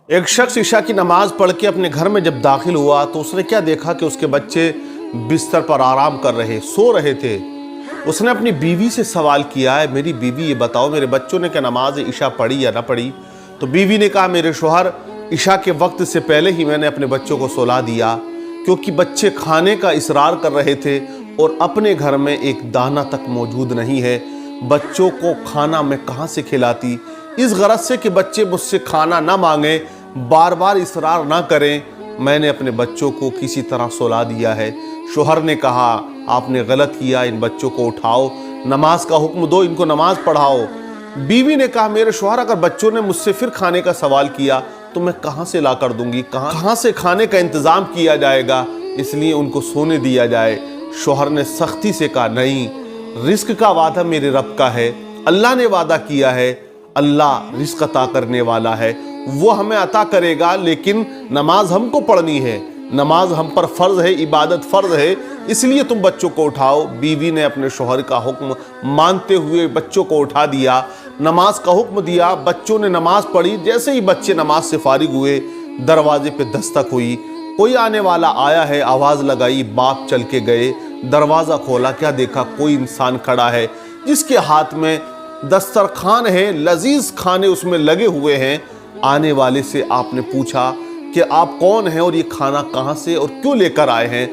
ایک شخص عشاء کی نماز پڑھ کے اپنے گھر میں جب داخل ہوا تو اس نے کیا دیکھا کہ اس کے بچے بستر پر آرام کر رہے سو رہے تھے۔ اس نے اپنی بیوی سے سوال کیا ہے، میری بیوی یہ بتاؤ میرے بچوں نے کیا نماز عشاء پڑھی یا نہ پڑھی؟ تو بیوی نے کہا میرے شوہر عشاء کے وقت سے پہلے ہی میں نے اپنے بچوں کو سلا دیا، کیونکہ بچے کھانے کا اصرار کر رہے تھے اور اپنے گھر میں ایک دانہ تک موجود نہیں ہے، بچوں کو کھانا میں کہاں سے کھلاتی؟ اس غرض سے کہ بچے مجھ سے کھانا نہ مانگیں، بار بار اصرار نہ کریں، میں نے اپنے بچوں کو کسی طرح سلا دیا ہے۔ شوہر نے کہا آپ نے غلط کیا، ان بچوں کو اٹھاؤ، نماز کا حکم دو، ان کو نماز پڑھاؤ۔ بیوی نے کہا میرے شوہر اگر بچوں نے مجھ سے پھر کھانے کا سوال کیا تو میں کہاں سے لا کر دوں گی، کہاں سے کھانے کا انتظام کیا جائے گا، اس لیے ان کو سونے دیا جائے۔ شوہر نے سختی سے کہا نہیں، رزق کا وعدہ میرے رب کا ہے، اللہ نے وعدہ کیا ہے، اللہ رزق عطا کرنے والا ہے، وہ ہمیں عطا کرے گا، لیکن نماز ہم کو پڑھنی ہے، نماز ہم پر فرض ہے، عبادت فرض ہے، اس لیے تم بچوں کو اٹھاؤ۔ بیوی نے اپنے شوہر کا حکم مانتے ہوئے بچوں کو اٹھا دیا، نماز کا حکم دیا، بچوں نے نماز پڑھی۔ جیسے ہی بچے نماز سے فارغ ہوئے دروازے پہ دستک ہوئی، کوئی آنے والا آیا ہے، آواز لگائی، باپ چل کے گئے، دروازہ کھولا، کیا دیکھا کوئی انسان کھڑا ہے جس کے ہاتھ میں دسترخوان ہے، لذیذ کھانے اس میں لگے ہوئے ہیں۔ آنے والے سے آپ نے پوچھا کہ آپ کون ہیں اور یہ کھانا کہاں سے اور کیوں لے کر آئے ہیں؟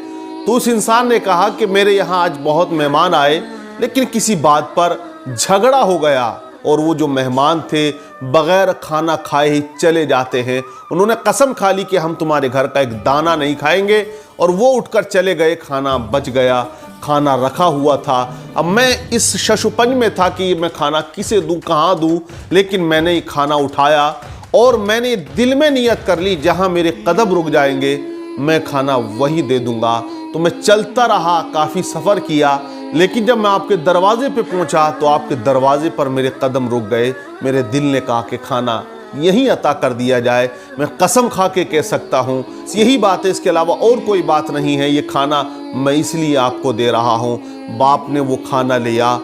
تو اس انسان نے کہا کہ میرے یہاں آج بہت مہمان آئے، لیکن کسی بات پر جھگڑا ہو گیا اور وہ جو مہمان تھے بغیر کھانا کھائے ہی چلے جاتے ہیں، انہوں نے قسم کھا لی کہ ہم تمہارے گھر کا ایک دانہ نہیں کھائیں گے، اور وہ اٹھ کر چلے گئے، کھانا بچ گیا، کھانا رکھا ہوا تھا۔ اب میں اس شش و پنج میں تھا کہ میں کھانا کسے دوں، کہاں دوں، لیکن میں نے یہ کھانا اٹھایا اور میں نے دل میں نیت کر لی جہاں میرے قدم رک جائیں گے میں کھانا وہی دے دوں گا۔ تو میں چلتا رہا، کافی سفر کیا، لیکن جب میں آپ کے دروازے پہ پہنچا تو آپ کے دروازے پر میرے قدم رک گئے۔ میرے دل نے کہا کہ کھانا یہی عطا کر دیا جائے، میں قسم کھا کے کہہ سکتا ہوں یہی بات ہے، اس کے علاوہ اور کوئی بات نہیں ہے، یہ کھانا میں اس لیے آپ کو دے رہا ہوں۔ باپ نے وہ کھانا لیا،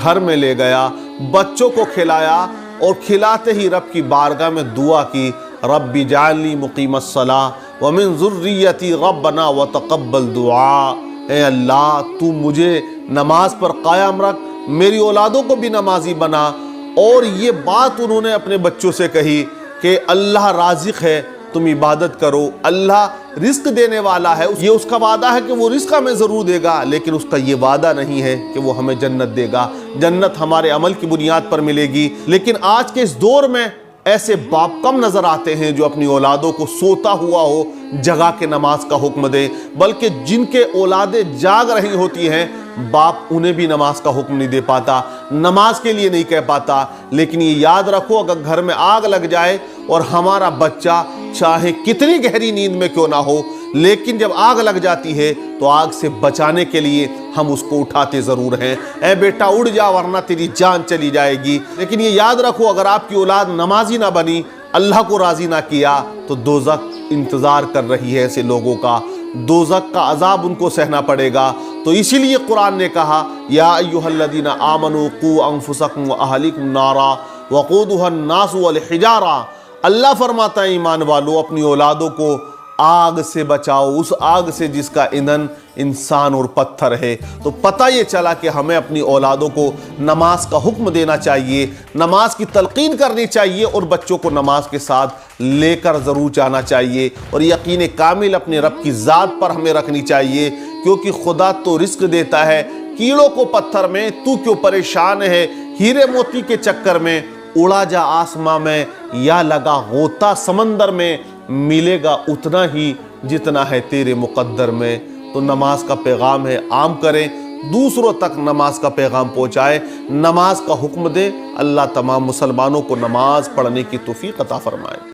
گھر میں لے گیا، بچوں کو کھلایا، اور کھلاتے ہی رب کی بارگاہ میں دعا کی، رب اجعلنی مقیم الصلاۃ ومن ذریتی ربنا وتقبل دعا۔ اے اللہ تو مجھے نماز پر قائم رکھ، میری اولادوں کو بھی نمازی بنا۔ اور یہ بات انہوں نے اپنے بچوں سے کہی کہ اللہ رازق ہے، تم عبادت کرو، اللہ رزق دینے والا ہے، یہ اس کا وعدہ ہے کہ وہ رزق ہمیں ضرور دے گا، لیکن اس کا یہ وعدہ نہیں ہے کہ وہ ہمیں جنت دے گا، جنت ہمارے عمل کی بنیاد پر ملے گی۔ لیکن آج کے اس دور میں ایسے باپ کم نظر آتے ہیں جو اپنی اولادوں کو سوتا ہوا ہو جگا کے نماز کا حکم دے، بلکہ جن کے اولادیں جاگ رہی ہوتی ہیں باپ انہیں بھی نماز کا حکم نہیں دے پاتا، نماز کے لیے نہیں کہہ پاتا۔ لیکن یہ یاد رکھو، اگر گھر میں آگ لگ جائے اور ہمارا بچہ چاہے کتنی گہری نیند میں کیوں نہ ہو، لیکن جب آگ لگ جاتی ہے تو آگ سے بچانے کے لیے ہم اس کو اٹھاتے ضرور ہیں، اے بیٹا اڑ جا ورنہ تیری جان چلی جائے گی۔ لیکن یہ یاد رکھو، اگر آپ کی اولاد نمازی نہ بنی، اللہ کو راضی نہ کیا، تو دوزخ انتظار کر رہی ہے ایسے لوگوں کا، دوزخ کا عذاب ان کو سہنا پڑے گا۔ تو اسی لیے قرآن نے کہا یا ایھا الذین آمنوا قوا انفسکم واہلیکم نارا وقودھا الناس والحجارہ۔ اللہ فرماتا ہے ایمان والو اپنی اولادوں کو آگ سے بچاؤ، اس آگ سے جس کا ایندھن انسان اور پتھر ہے۔ تو پتہ یہ چلا کہ ہمیں اپنی اولادوں کو نماز کا حکم دینا چاہیے، نماز کی تلقین کرنی چاہیے، اور بچوں کو نماز کے ساتھ لے کر ضرور جانا چاہیے، اور یقین کامل اپنے رب کی ذات پر ہمیں رکھنی چاہیے، کیونکہ خدا تو رزق دیتا ہے، کیڑوں کو پتھر میں، تو کیوں پریشان ہے ہیرے موتی کے چکر میں؟ اڑا جا آسماں میں یا لگا غوطہ سمندر میں، ملے گا اتنا ہی جتنا ہے تیرے مقدر میں۔ تو نماز کا پیغام ہے، عام کریں، دوسروں تک نماز کا پیغام پہنچائے، نماز کا حکم دے۔ اللہ تمام مسلمانوں کو نماز پڑھنے کی توفیق عطا فرمائے۔